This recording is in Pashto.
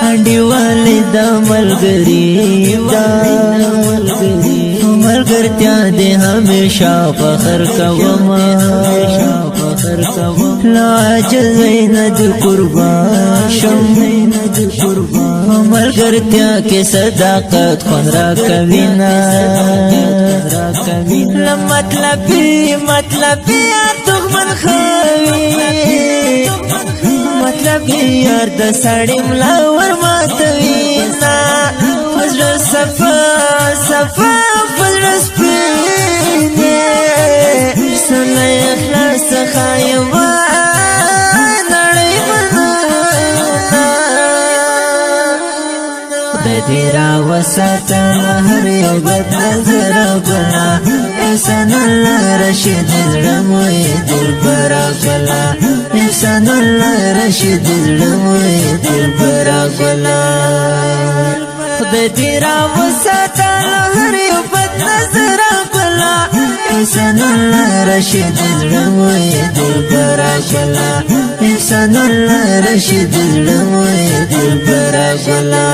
انډي والد ملګری دا ملګرتیا دې همیشه فخر کوم لا عجز نه د قربان شم ملګرتیا کې صداقت خون را کوي نه مطلبي دښمن خوي مطلب یار د سړی ملا ور ماتوي نا فزر صفا فزر سپینه سنه اخلاص خایوا نړۍ بنا د دې را وساتل هر یو بد نظر بنا احسان الله رشید زړموي دل برابلا احسان الله رشید زړموي دل برابلا خدای دې را وساتل هر یو بد نظر بلا احسان الله رشید زړموي دل برابلا احسان الله رشید زړموي دل برابلا